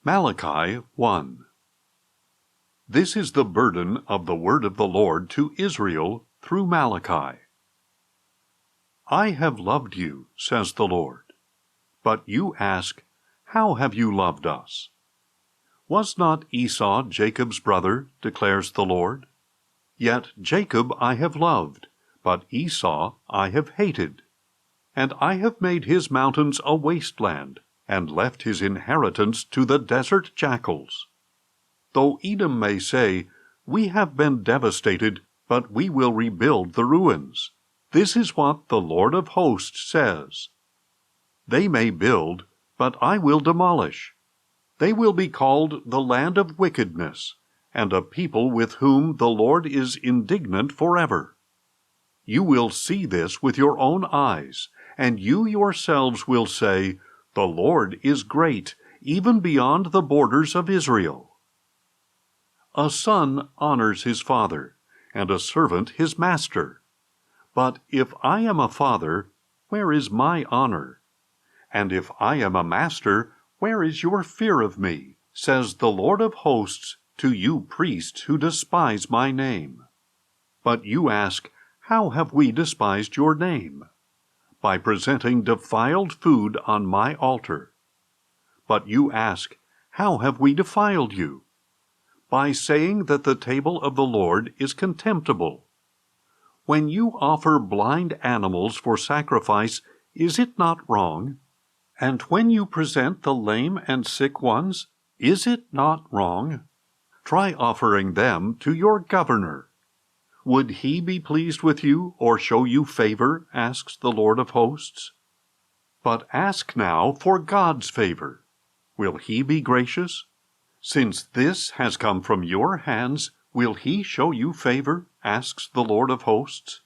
Malachi 1. This is the burden of the word of the Lord to Israel through Malachi. I have loved you, says the Lord. But you ask, how have you loved us? Was not Esau Jacob's brother, declares the Lord? Yet Jacob I have loved, but Esau I have hated. And I have made his mountains a wasteland, and left his inheritance to the desert jackals. Though Edom may say, we have been devastated, but we will rebuild the ruins. This is what the Lord of hosts says. They may build, but I will demolish. They will be called the land of wickedness, and a people with whom the Lord is indignant forever. You will see this with your own eyes, and you yourselves will say, the Lord is great, even beyond the borders of Israel. A son honors his father, and a servant his master. But if I am a father, where is my honor? And if I am a master, where is your fear of me? Says the Lord of hosts to you priests who despise my name. But you ask, how have we despised your name? By presenting defiled food on my altar. But you ask, how have we defiled you? By saying that the table of the Lord is contemptible. When you offer blind animals for sacrifice, is it not wrong? And when you present the lame and sick ones, is it not wrong? Try offering them to your governor. Would he be pleased with you, or show you favor, asks the Lord of hosts? But ask now for God's favor. Will he be gracious? Since this has come from your hands, will he show you favor, asks the Lord of hosts?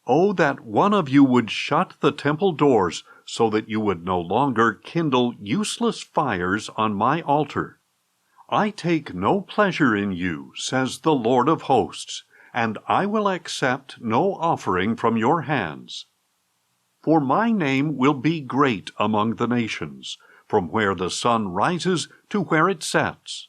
Oh, that one of you would shut the temple doors, so that you would no longer kindle useless fires on my altar. I take no pleasure in you, says the Lord of hosts, and I will accept no offering from your hands. For my name will be great among the nations, from where the sun rises to where it sets.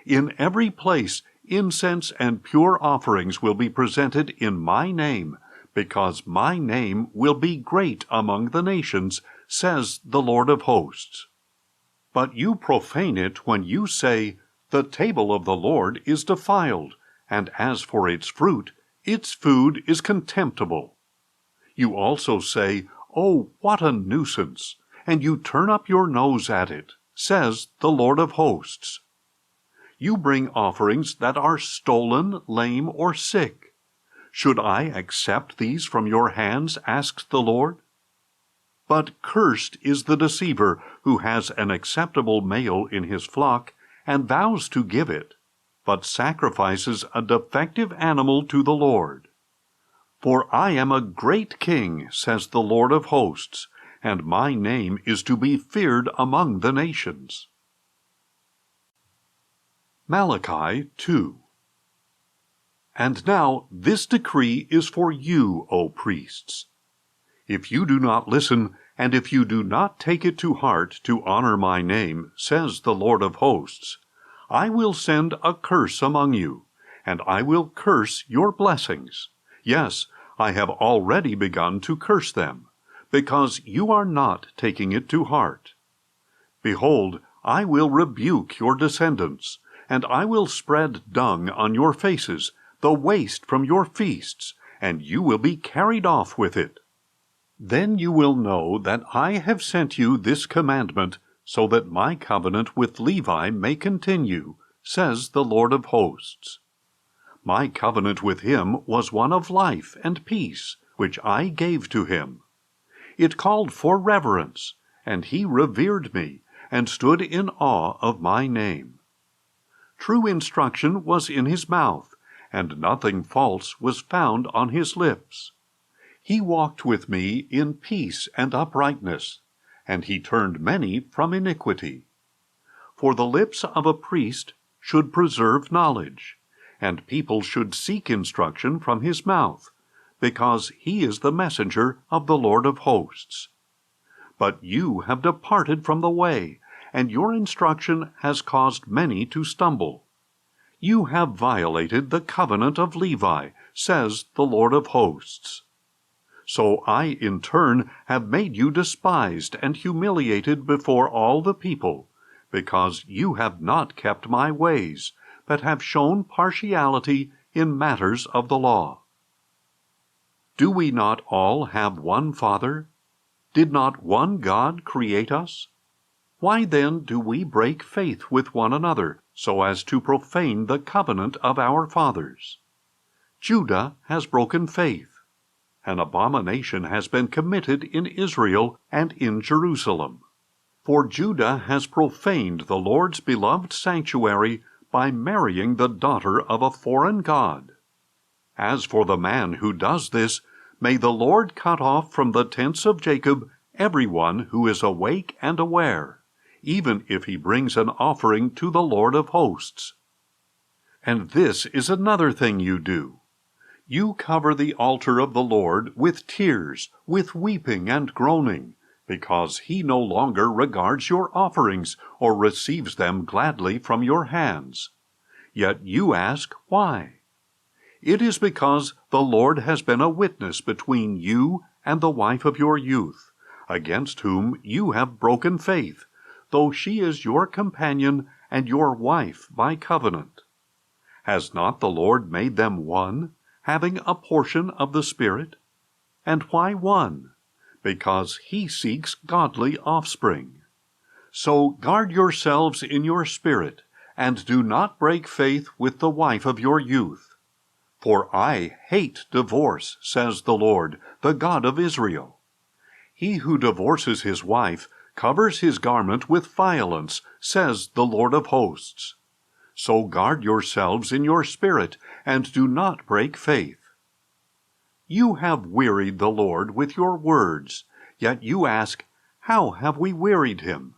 In every place incense and pure offerings will be presented in my name, because my name will be great among the nations, says the Lord of hosts. But you profane it when you say, the table of the Lord is defiled, and as for its fruit, its food is contemptible. You also say, oh, what a nuisance, and you turn up your nose at it, says the Lord of hosts. You bring offerings that are stolen, lame, or sick. Should I accept these from your hands, asks the Lord? But cursed is the deceiver who has an acceptable male in his flock and vows to give it, but sacrifices a defective animal to the Lord. For I am a great king, says the Lord of hosts, and my name is to be feared among the nations. Malachi 2. And now this decree is for you, O priests. If you do not listen, and if you do not take it to heart to honor my name, says the Lord of hosts, I will send a curse among you, and I will curse your blessings. Yes, I have already begun to curse them, because you are not taking it to heart. Behold, I will rebuke your descendants, and I will spread dung on your faces, the waste from your feasts, and you will be carried off with it. Then you will know that I have sent you this commandment, so that my covenant with Levi may continue, says the Lord of hosts. My covenant with him was one of life and peace, which I gave to him. It called for reverence, and he revered me, and stood in awe of my name. True instruction was in his mouth, and nothing false was found on his lips. He walked with me in peace and uprightness, and he turned many from iniquity. For the lips of a priest should preserve knowledge, and people should seek instruction from his mouth, because he is the messenger of the Lord of hosts. But you have departed from the way, and your instruction has caused many to stumble. You have violated the covenant of Levi, says the Lord of hosts. So I, in turn, have made you despised and humiliated before all the people, because you have not kept my ways, but have shown partiality in matters of the law. Do we not all have one Father? Did not one God create us? Why then do we break faith with one another, so as to profane the covenant of our fathers? Judah has broken faith. An abomination has been committed in Israel and in Jerusalem. For Judah has profaned the Lord's beloved sanctuary by marrying the daughter of a foreign god. As for the man who does this, may the Lord cut off from the tents of Jacob everyone who is awake and aware, even if he brings an offering to the Lord of hosts. And this is another thing you do. You cover the altar of the Lord with tears, with weeping and groaning, because he no longer regards your offerings or receives them gladly from your hands. Yet you ask, why? It is because the Lord has been a witness between you and the wife of your youth, against whom you have broken faith, though she is your companion and your wife by covenant. Has not the Lord made them one, having a portion of the Spirit? And why one? Because he seeks godly offspring. So guard yourselves in your spirit, and do not break faith with the wife of your youth. For I hate divorce, says the Lord, the God of Israel. He who divorces his wife covers his garment with violence, says the Lord of hosts. So guard yourselves in your spirit, and do not break faith. You have wearied the Lord with your words, yet you ask, how have we wearied him?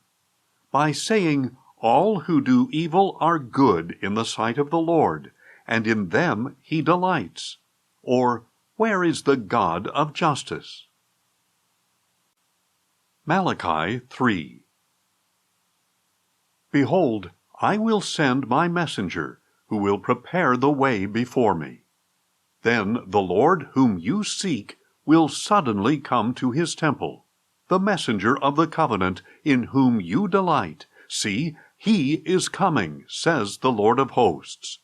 By saying, all who do evil are good in the sight of the Lord, and in them he delights. Or, where is the God of justice? Malachi 3. Behold, I will send my messenger, who will prepare the way before me. Then the Lord whom you seek will suddenly come to his temple, the messenger of the covenant in whom you delight. See, he is coming, says the Lord of hosts.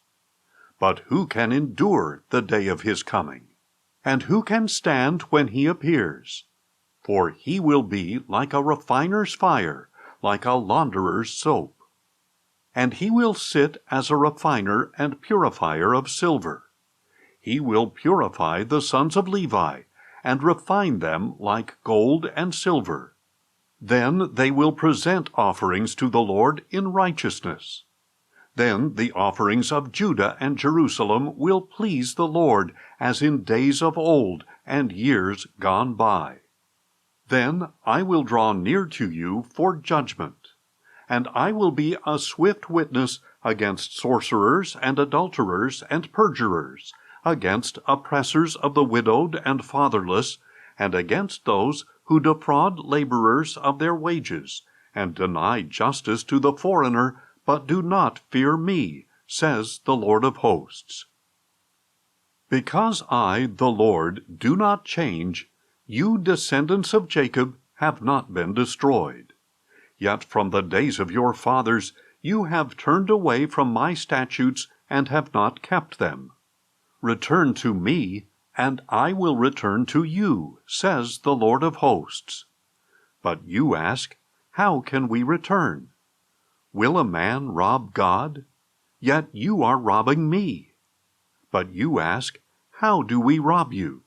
But who can endure the day of his coming? And who can stand when he appears? For he will be like a refiner's fire, like a launderer's soap. And he will sit as a refiner and purifier of silver. He will purify the sons of Levi, and refine them like gold and silver. Then they will present offerings to the Lord in righteousness. Then the offerings of Judah and Jerusalem will please the Lord, as in days of old and years gone by. Then I will draw near to you for judgment. And I will be a swift witness against sorcerers and adulterers and perjurers, against oppressors of the widowed and fatherless, and against those who defraud laborers of their wages, and deny justice to the foreigner, but do not fear me, says the Lord of hosts. Because I, the Lord, do not change, you descendants of Jacob have not been destroyed. Yet from the days of your fathers you have turned away from my statutes and have not kept them. Return to me, and I will return to you, says the Lord of hosts. But you ask, how can we return? Will a man rob God? Yet you are robbing me. But you ask, how do we rob you?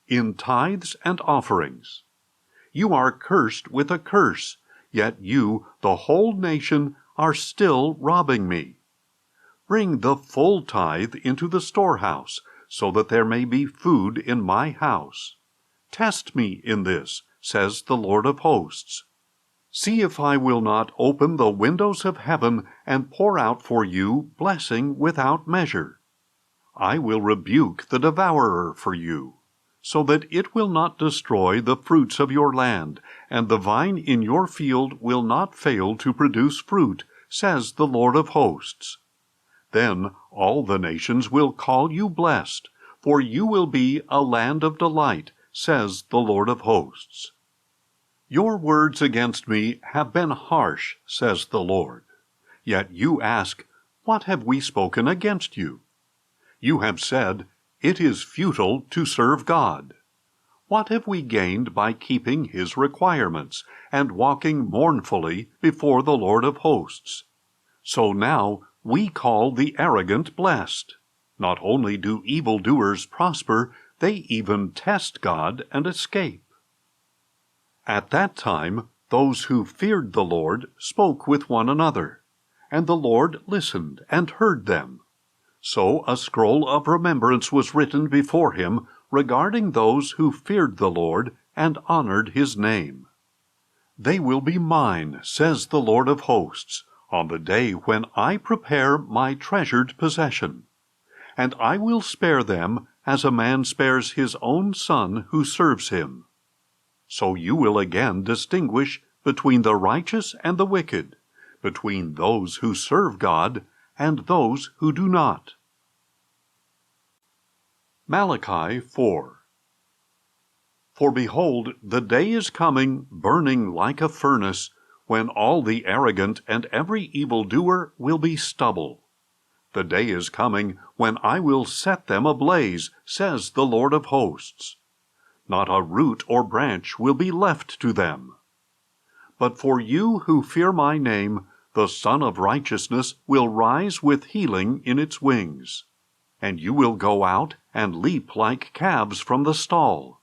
In tithes and offerings. You are cursed with a curse, yet you, the whole nation, are still robbing me. Bring the full tithe into the storehouse, so that there may be food in my house. Test me in this, says the Lord of hosts. See if I will not open the windows of heaven and pour out for you blessing without measure. I will rebuke the devourer for you. so that it will not destroy the fruits of your land, and the vine in your field will not fail to produce fruit, says the Lord of hosts. Then all the nations will call you blessed, for you will be a land of delight, says the Lord of hosts. Your words against me have been harsh, says the Lord. Yet you ask, what have we spoken against you? You have said, it is futile to serve God. What have we gained by keeping His requirements and walking mournfully before the Lord of hosts? So now we call the arrogant blessed. Not only do evildoers prosper, they even test God and escape. At that time, those who feared the Lord spoke with one another, and the Lord listened and heard them. So a scroll of remembrance was written before Him regarding those who feared the Lord and honored His name. They will be mine, says the Lord of hosts, on the day when I prepare my treasured possession. And I will spare them as a man spares his own son who serves him. So you will again distinguish between the righteous and the wicked, between those who serve God and those who do not. Malachi 4. For behold, the day is coming, burning like a furnace, when all the arrogant and every evildoer will be stubble. The day is coming when I will set them ablaze, says the Lord of hosts. Not a root or branch will be left to them. But for you who fear my name, the Son of Righteousness will rise with healing in its wings. And you will go out and leap like calves from the stall.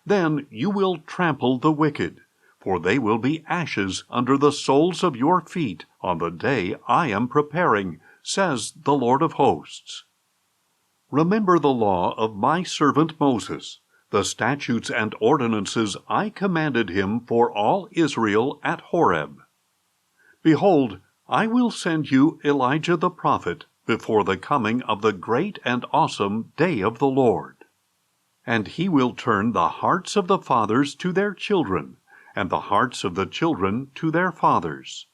Then you will trample the wicked, for they will be ashes under the soles of your feet on the day I am preparing, says the Lord of hosts. Remember the law of my servant Moses, the statutes and ordinances I commanded him for all Israel at Horeb. Behold, I will send you Elijah the prophet before the coming of the great and awesome day of the Lord. And he will turn the hearts of the fathers to their children, and the hearts of the children to their fathers.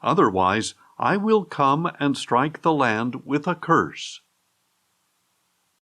Otherwise, I will come and strike the land with a curse,